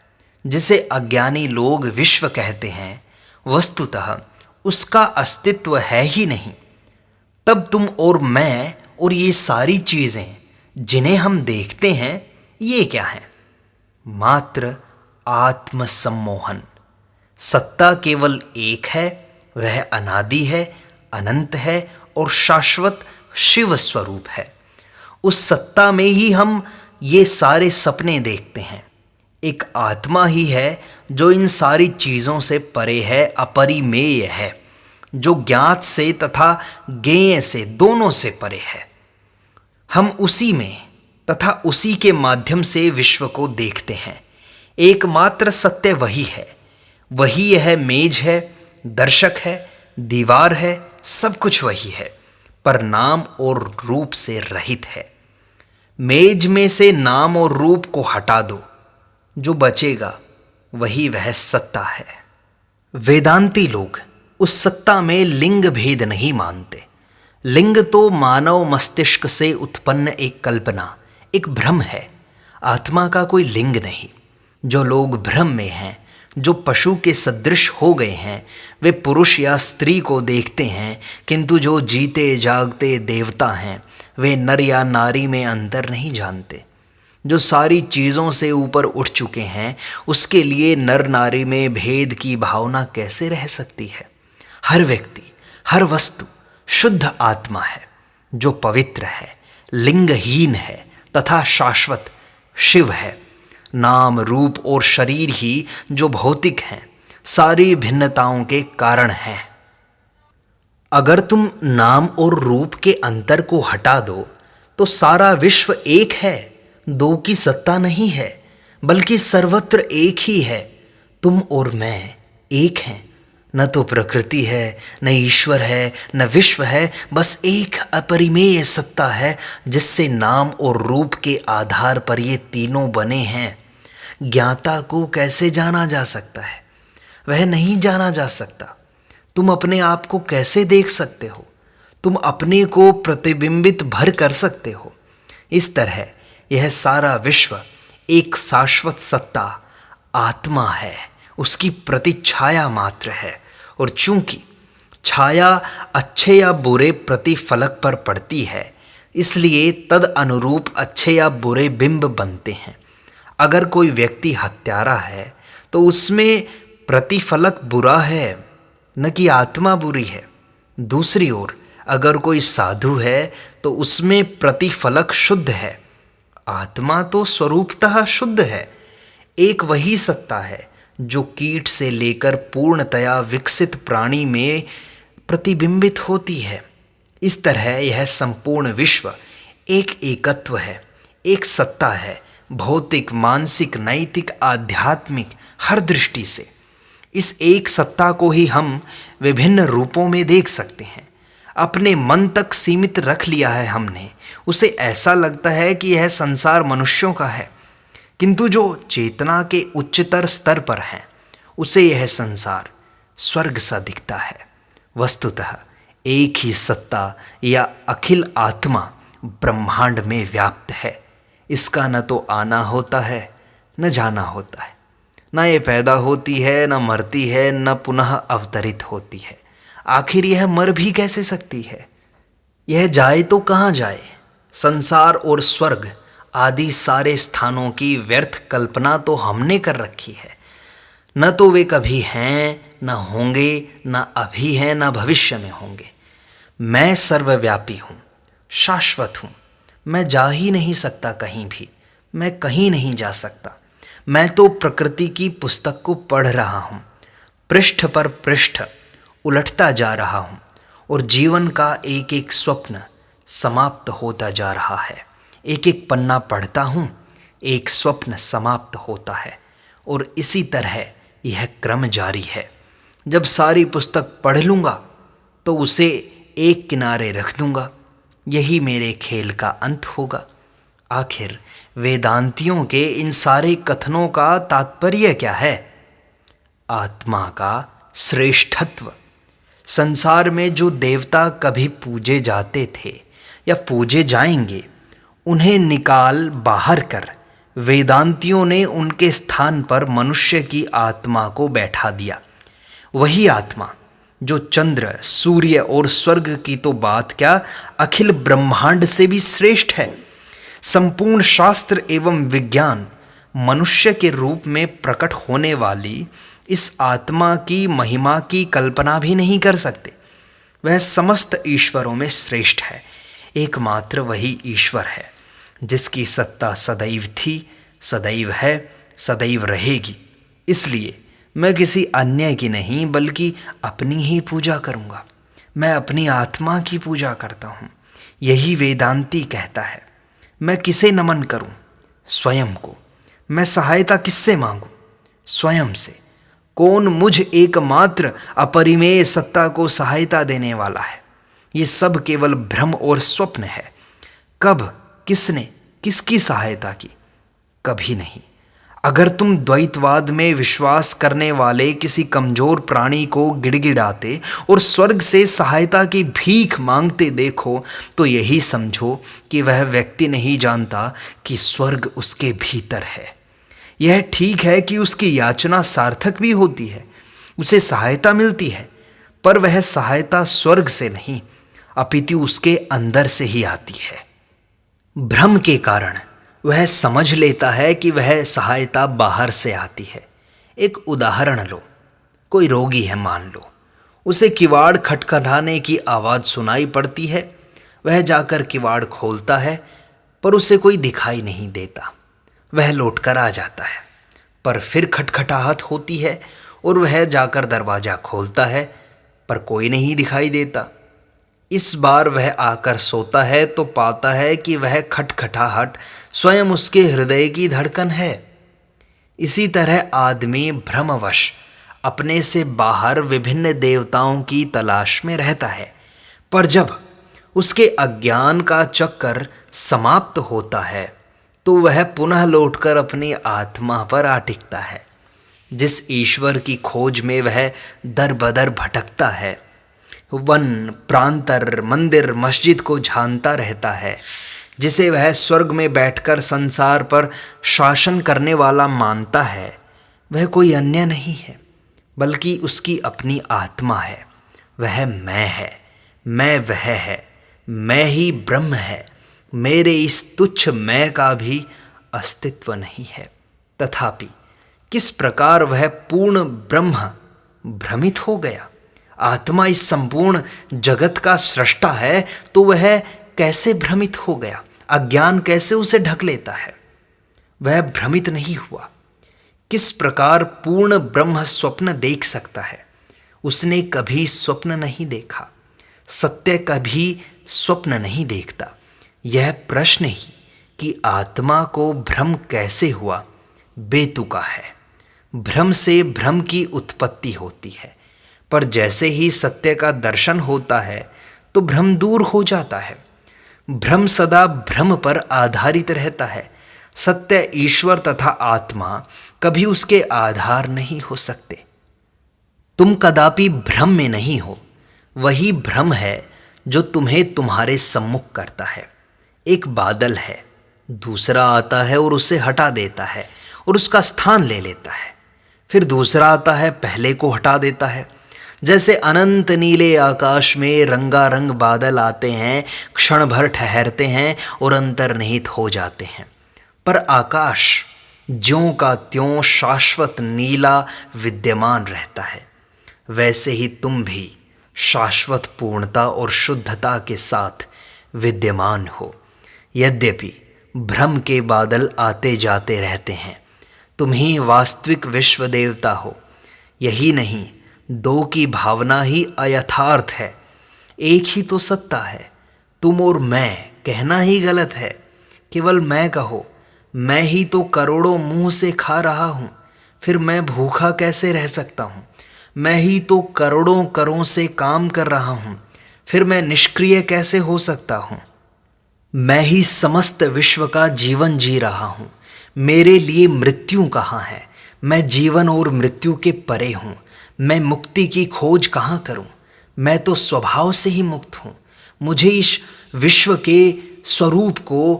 जिसे अज्ञानी लोग विश्व कहते हैं, वस्तुतः उसका अस्तित्व है ही नहीं। तब तुम और मैं और ये सारी चीजें जिन्हें हम देखते हैं, ये क्या है? मात्र आत्मसम्मोहन। सत्ता केवल एक है, वह अनादि है, अनंत है और शाश्वत शिव स्वरूप है। उस सत्ता में ही हम ये सारे सपने देखते हैं। एक आत्मा ही है जो इन सारी चीज़ों से परे है, अपरिमेय है, जो ज्ञात से तथा ज्ञेय से दोनों से परे है। हम उसी में तथा उसी के माध्यम से विश्व को देखते हैं। एकमात्र सत्य वही है। वही यह मेज है, दर्शक है, दीवार है, सब कुछ वही है, पर नाम और रूप से रहित है। मेज में से नाम और रूप को हटा दो, जो बचेगा वही वह सत्ता है। वेदांती लोग उस सत्ता में लिंग भेद नहीं मानते। लिंग तो मानव मस्तिष्क से उत्पन्न एक कल्पना, एक भ्रम है। आत्मा का कोई लिंग नहीं। जो लोग भ्रम में हैं, जो पशु के सदृश हो गए हैं, वे पुरुष या स्त्री को देखते हैं, किंतु जो जीते जागते देवता हैं, वे नर या नारी में अंतर नहीं जानते। जो सारी चीज़ों से ऊपर उठ चुके हैं, उसके लिए नर नारी में भेद की भावना कैसे रह सकती है? हर व्यक्ति, हर वस्तु शुद्ध आत्मा है, जो पवित्र है, लिंगहीन है तथा शाश्वत शिव है। नाम, रूप और शरीर ही जो भौतिक हैं, सारी भिन्नताओं के कारण हैं। अगर तुम नाम और रूप के अंतर को हटा दो तो सारा विश्व एक है। दो की सत्ता नहीं है, बल्कि सर्वत्र एक ही है। तुम और मैं एक हैं। न तो प्रकृति है, न ईश्वर है, न विश्व है, बस एक अपरिमेय सत्ता है, जिससे नाम और रूप के आधार पर ये तीनों बने हैं। ज्ञाता को कैसे जाना जा सकता है? वह नहीं जाना जा सकता। तुम अपने आप को कैसे देख सकते हो? तुम अपने को प्रतिबिंबित भर कर सकते हो। इस तरह यह सारा विश्व एक शाश्वत सत्ता आत्मा है, उसकी प्रतिछाया मात्र है। और चूंकि छाया अच्छे या बुरे प्रतिफलक पर पड़ती है, इसलिए तद अनुरूप अच्छे या बुरे बिंब बनते हैं। अगर कोई व्यक्ति हत्यारा है तो उसमें प्रतिफलक बुरा है, न कि आत्मा बुरी है। दूसरी ओर अगर कोई साधु है तो उसमें प्रतिफलक शुद्ध है। आत्मा तो स्वरूपतः शुद्ध है। एक वही सत्ता है जो कीट से लेकर पूर्णतया विकसित प्राणी में प्रतिबिंबित होती है। इस तरह यह संपूर्ण विश्व एक एकत्व है, एक सत्ता है, भौतिक, मानसिक, नैतिक, आध्यात्मिक, हर दृष्टि से। इस एक सत्ता को ही हम विभिन्न रूपों में देख सकते हैं। अपने मन तक सीमित रख लिया है हमने, उसे ऐसा लगता है कि यह संसार मनुष्यों का है, किंतु जो चेतना के उच्चतर स्तर पर है उसे यह संसार स्वर्ग सा दिखता है। वस्तुतः एक ही सत्ता या अखिल आत्मा ब्रह्मांड में व्याप्त है। इसका न तो आना होता है न जाना होता है, न ये पैदा होती है न मरती है न पुनः अवतरित होती है। आखिर यह मर भी कैसे सकती है? यह जाए तो कहाँ जाए? संसार और स्वर्ग आदि सारे स्थानों की व्यर्थ कल्पना तो हमने कर रखी है। न तो वे कभी हैं, न होंगे, न अभी हैं, न भविष्य में होंगे। मैं सर्वव्यापी हूँ, शाश्वत हूँ। मैं जा ही नहीं सकता कहीं भी, मैं कहीं नहीं जा सकता। मैं तो प्रकृति की पुस्तक को पढ़ रहा हूँ, पृष्ठ पर पृष्ठ उलटता जा रहा हूँ, और जीवन का एक एक स्वप्न समाप्त होता जा रहा है। एक एक पन्ना पढ़ता हूँ, एक स्वप्न समाप्त होता है, और इसी तरह यह क्रम जारी है। जब सारी पुस्तक पढ़ लूँगा तो उसे एक किनारे रख दूँगा। यही मेरे खेल का अंत होगा। आखिर वेदांतियों के इन सारे कथनों का तात्पर्य क्या है? आत्मा का श्रेष्ठत्व। संसार में जो देवता कभी पूजे जाते थे या पूजे जाएंगे, उन्हें निकाल बाहर कर वेदांतियों ने उनके स्थान पर मनुष्य की आत्मा को बैठा दिया। वही आत्मा जो चंद्र, सूर्य और स्वर्ग की तो बात क्या, अखिल ब्रह्मांड से भी श्रेष्ठ है। संपूर्ण शास्त्र एवं विज्ञान मनुष्य के रूप में प्रकट होने वाली इस आत्मा की महिमा की कल्पना भी नहीं कर सकते। वह समस्त ईश्वरों में श्रेष्ठ है। एकमात्र वही ईश्वर है जिसकी सत्ता सदैव थी, सदैव है, सदैव रहेगी। इसलिए मैं किसी अन्य की नहीं बल्कि अपनी ही पूजा करूँगा। मैं अपनी आत्मा की पूजा करता हूँ। यही वेदांती कहता है। मैं किसे नमन करूँ? स्वयं को। मैं सहायता किससे मांगूँ? स्वयं से। कौन मुझ एकमात्र अपरिमेय सत्ता को सहायता देने वाला है? ये सब केवल भ्रम और स्वप्न है। कब, किसने, किसकी सहायता की? कभी नहीं। अगर तुम द्वैतवाद में विश्वास करने वाले किसी कमजोर प्राणी को गिड़गिड़ाते और स्वर्ग से सहायता की भीख मांगते देखो तो यही समझो कि वह व्यक्ति नहीं जानता कि स्वर्ग उसके भीतर है। यह ठीक है कि उसकी याचना सार्थक भी होती है, उसे सहायता मिलती है, पर वह सहायता स्वर्ग से नहीं अपितु उसके अंदर से ही आती है। भ्रम के कारण वह समझ लेता है कि वह सहायता बाहर से आती है। एक उदाहरण लो। कोई रोगी है मान लो, उसे किवाड़ खटखटाने की आवाज़ सुनाई पड़ती है। वह जाकर किवाड़ खोलता है पर उसे कोई दिखाई नहीं देता। वह लौटकर आ जाता है, पर फिर खटखटाहट होती है और वह जाकर दरवाज़ा खोलता है पर कोई नहीं दिखाई देता। इस बार वह आकर सोता है तो पाता है कि वह खटखटाहट स्वयं उसके हृदय की धड़कन है। इसी तरह आदमी भ्रमवश अपने से बाहर विभिन्न देवताओं की तलाश में रहता है, पर जब उसके अज्ञान का चक्कर समाप्त होता है तो वह पुनः लौटकर अपनी आत्मा पर आ टिकता है। जिस ईश्वर की खोज में वह दर बदर भटकता है, वन, प्रांतर, मंदिर, मस्जिद को झांकता रहता है, जिसे वह स्वर्ग में बैठकर संसार पर शासन करने वाला मानता है, वह कोई अन्य नहीं है बल्कि उसकी अपनी आत्मा है। वह मैं है, मैं वह है, मैं ही ब्रह्म है। मेरे इस तुच्छ मैं का भी अस्तित्व नहीं है। तथापि किस प्रकार वह पूर्ण ब्रह्म भ्रमित हो गया। आत्मा इस संपूर्ण जगत का सृष्टा है तो वह कैसे भ्रमित हो गया? अज्ञान कैसे उसे ढक लेता है? वह भ्रमित नहीं हुआ। किस प्रकार पूर्ण ब्रह्म स्वप्न देख सकता है? उसने कभी स्वप्न नहीं देखा। सत्य कभी स्वप्न नहीं देखता। यह प्रश्न ही कि आत्मा को भ्रम कैसे हुआ बेतुका है। भ्रम से भ्रम की उत्पत्ति होती है, पर जैसे ही सत्य का दर्शन होता है तो भ्रम दूर हो जाता है। भ्रम सदा भ्रम पर आधारित रहता है। सत्य, ईश्वर तथा आत्मा कभी उसके आधार नहीं हो सकते। तुम कदापि भ्रम में नहीं हो, वही भ्रम है जो तुम्हें तुम्हारे सम्मुख करता है। एक बादल है, दूसरा आता है और उसे हटा देता है और उसका स्थान ले लेता है। फिर दूसरा आता है, पहले को हटा देता है। जैसे अनंत नीले आकाश में रंगारंग बादल आते हैं, क्षण भर ठहरते हैं और अंतर्निहित हो जाते हैं, पर आकाश ज्यों का त्यों शाश्वत नीला विद्यमान रहता है। वैसे ही तुम भी शाश्वत पूर्णता और शुद्धता के साथ विद्यमान हो। यद्यपि भ्रम के बादल आते जाते रहते हैं, तुम ही वास्तविक विश्व देवता हो। यही नहीं, दो की भावना ही अयथार्थ है। एक ही तो सत्ता है। तुम और मैं कहना ही गलत है। केवल मैं कहो। मैं ही तो करोड़ों मुंह से खा रहा हूँ, फिर मैं भूखा कैसे रह सकता हूँ। मैं ही तो करोड़ों करों से काम कर रहा हूँ, फिर मैं निष्क्रिय कैसे हो सकता हूँ। मैं ही समस्त विश्व का जीवन जी रहा हूँ। मेरे लिए मृत्यु कहाँ है। मैं जीवन और मृत्यु के परे हूँ। मैं मुक्ति की खोज कहाँ करूँ। मैं तो स्वभाव से ही मुक्त हूँ। मुझे इस विश्व के स्वरूप को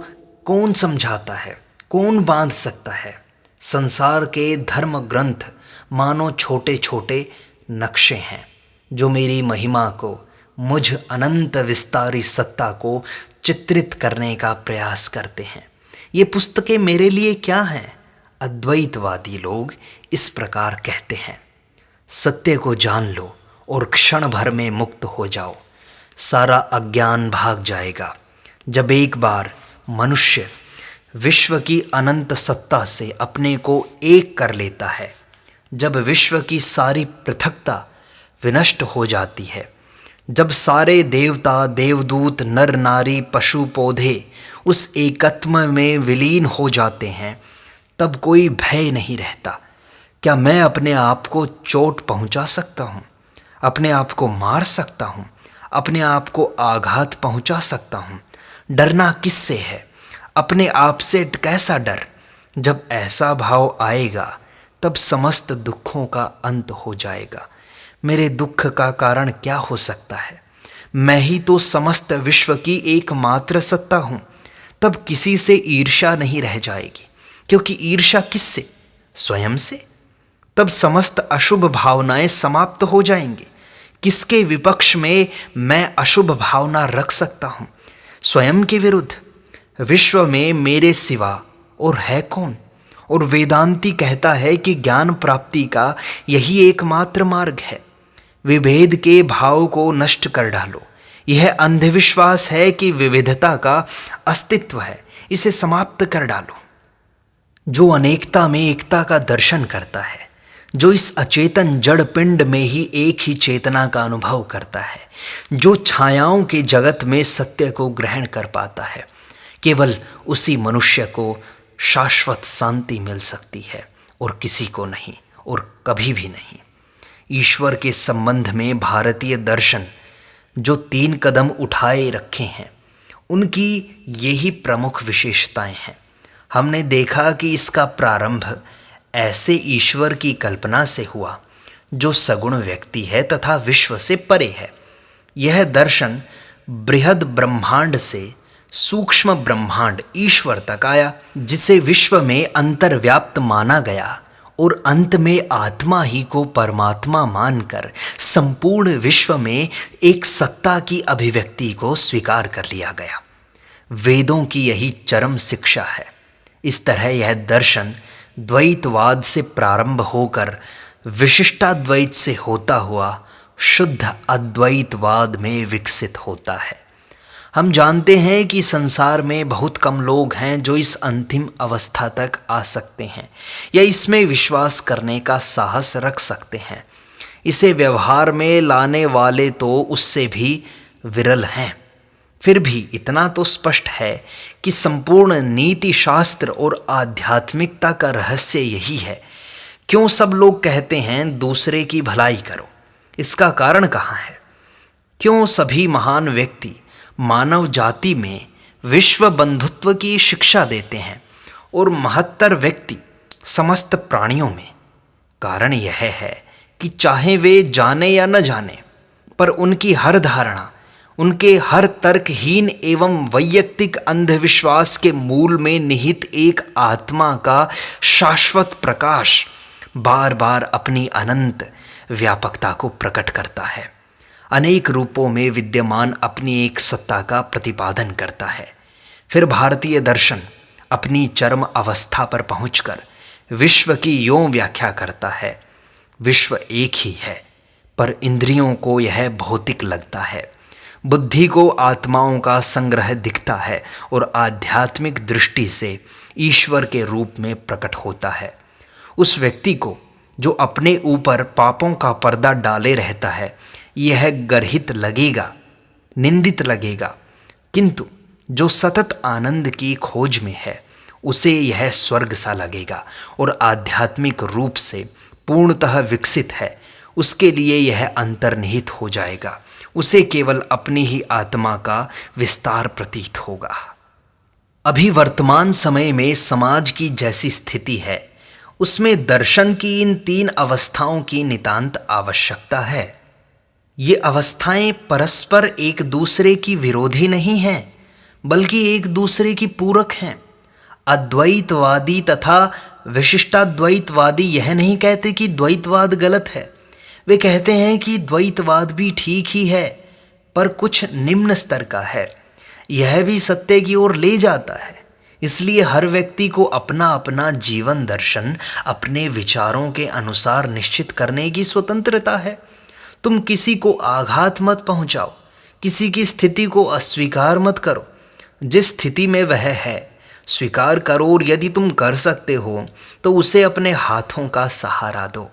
कौन समझाता है, कौन बांध सकता है। संसार के धर्म ग्रंथ मानो छोटे छोटे नक्शे हैं जो मेरी महिमा को, मुझ अनंत विस्तारी सत्ता को चित्रित करने का प्रयास करते हैं। ये पुस्तकें मेरे लिए क्या हैं? अद्वैतवादी लोग इस प्रकार कहते हैं। सत्य को जान लो और क्षण भर में मुक्त हो जाओ। सारा अज्ञान भाग जाएगा। जब एक बार मनुष्य विश्व की अनंत सत्ता से अपने को एक कर लेता है, जब विश्व की सारी पृथकता विनष्ट हो जाती है, जब सारे देवता, देवदूत, नर नारी, पशु पौधे उस एकत्व में विलीन हो जाते हैं, तब कोई भय नहीं रहता। क्या मैं अपने आप को चोट पहुंचा सकता हूं? अपने आप को मार सकता हूं? अपने आप को आघात पहुंचा सकता हूं? डरना किससे है? अपने आप से कैसा डर? जब ऐसा भाव आएगा तब समस्त दुखों का अंत हो जाएगा। मेरे दुख का कारण क्या हो सकता है? मैं ही तो समस्त विश्व की एकमात्र सत्ता हूँ। तब किसी से ईर्ष्या नहीं रह जाएगी, क्योंकि ईर्ष्या किससे? स्वयं से। तब समस्त अशुभ भावनाएं समाप्त हो जाएंगी। किसके विपक्ष में मैं अशुभ भावना रख सकता हूँ? स्वयं के विरुद्ध। विश्व में मेरे सिवा और है कौन? और वेदांती कहता है कि ज्ञान प्राप्ति का यही एकमात्र मार्ग है। विभेद के भाव को नष्ट कर डालो। यह अंधविश्वास है कि विविधता का अस्तित्व है, इसे समाप्त कर डालो। जो अनेकता में एकता का दर्शन करता है, जो इस अचेतन जड़ पिंड में ही एक ही चेतना का अनुभव करता है, जो छायाओं के जगत में सत्य को ग्रहण कर पाता है, केवल उसी मनुष्य को शाश्वत शांति मिल सकती है और किसी को नहीं, और कभी भी नहीं। ईश्वर के संबंध में भारतीय दर्शन जो 3 कदम उठाए रखे हैं, उनकी यही प्रमुख विशेषताएं हैं। हमने देखा कि इसका प्रारंभ ऐसे ईश्वर की कल्पना से हुआ जो सगुण व्यक्ति है तथा विश्व से परे है। यह दर्शन बृहद ब्रह्मांड से सूक्ष्म ब्रह्मांड ईश्वर तक आया, जिसे विश्व में अंतर्व्याप्त माना गया और अंत में आत्मा ही को परमात्मा मानकर संपूर्ण विश्व में एक सत्ता की अभिव्यक्ति को स्वीकार कर लिया गया। वेदों की यही चरम शिक्षा है। इस तरह यह दर्शन द्वैतवाद से प्रारंभ होकर विशिष्टाद्वैत से होता हुआ शुद्ध अद्वैतवाद में विकसित होता है। हम जानते हैं कि संसार में बहुत कम लोग हैं जो इस अंतिम अवस्था तक आ सकते हैं या इसमें विश्वास करने का साहस रख सकते हैं। इसे व्यवहार में लाने वाले तो उससे भी विरल हैं। फिर भी इतना तो स्पष्ट है कि संपूर्ण नीति शास्त्र और आध्यात्मिकता का रहस्य यही है। क्यों सब लोग कहते हैं दूसरे की भलाई करो, इसका कारण कहाँ है? क्यों सभी महान व्यक्ति मानव जाति में विश्व बंधुत्व की शिक्षा देते हैं और महत्तर व्यक्ति समस्त प्राणियों में? कारण यह है कि चाहे वे जाने या न जाने, पर उनकी हर धारणा, उनके हर तर्कहीन एवं वैयक्तिक अंधविश्वास के मूल में निहित एक आत्मा का शाश्वत प्रकाश बार बार अपनी अनंत व्यापकता को प्रकट करता है, अनेक रूपों में विद्यमान अपनी एक सत्ता का प्रतिपादन करता है। फिर भारतीय दर्शन अपनी चरम अवस्था पर पहुंचकर विश्व की यों व्याख्या करता है, विश्व एक ही है, पर इंद्रियों को यह भौतिक लगता है, बुद्धि को आत्माओं का संग्रह दिखता है और आध्यात्मिक दृष्टि से ईश्वर के रूप में प्रकट होता है। उस व्यक्ति को जो अपने ऊपर पापों का पर्दा डाले रहता है, यह गर्हित लगेगा, निंदित लगेगा, किंतु जो सतत आनंद की खोज में है उसे यह स्वर्ग सा लगेगा और आध्यात्मिक रूप से पूर्णतः विकसित है, उसके लिए यह अंतर्निहित हो जाएगा, उसे केवल अपनी ही आत्मा का विस्तार प्रतीत होगा। अभी वर्तमान समय में समाज की जैसी स्थिति है, उसमें दर्शन की इन 3 अवस्थाओं की नितांत आवश्यकता है। ये अवस्थाएं परस्पर एक दूसरे की विरोधी नहीं हैं, बल्कि एक दूसरे की पूरक हैं। अद्वैतवादी तथा विशिष्टाद्वैतवादी यह नहीं कहते कि द्वैतवाद गलत है, वे कहते हैं कि द्वैतवाद भी ठीक ही है, पर कुछ निम्न स्तर का है, यह भी सत्य की ओर ले जाता है। इसलिए हर व्यक्ति को अपना अपना जीवन दर्शन अपने विचारों के अनुसार निश्चित करने की स्वतंत्रता है। तुम किसी को आघात मत पहुंचाओ, किसी की स्थिति को अस्वीकार मत करो। जिस स्थिति में वह है स्वीकार करो, और यदि तुम कर सकते हो तो उसे अपने हाथों का सहारा दो,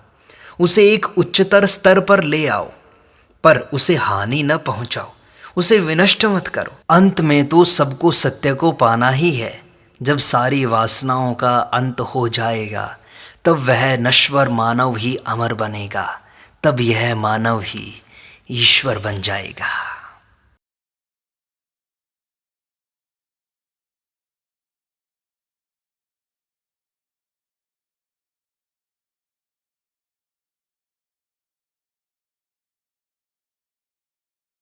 उसे एक उच्चतर स्तर पर ले आओ, पर उसे हानि न पहुंचाओ, उसे विनष्ट मत करो। अंत में तो सबको सत्य को पाना ही है। जब सारी वासनाओं का अंत हो जाएगा, तब वह नश्वर मानव ही अमर बनेगा, तब यह मानव ही ईश्वर बन जाएगा।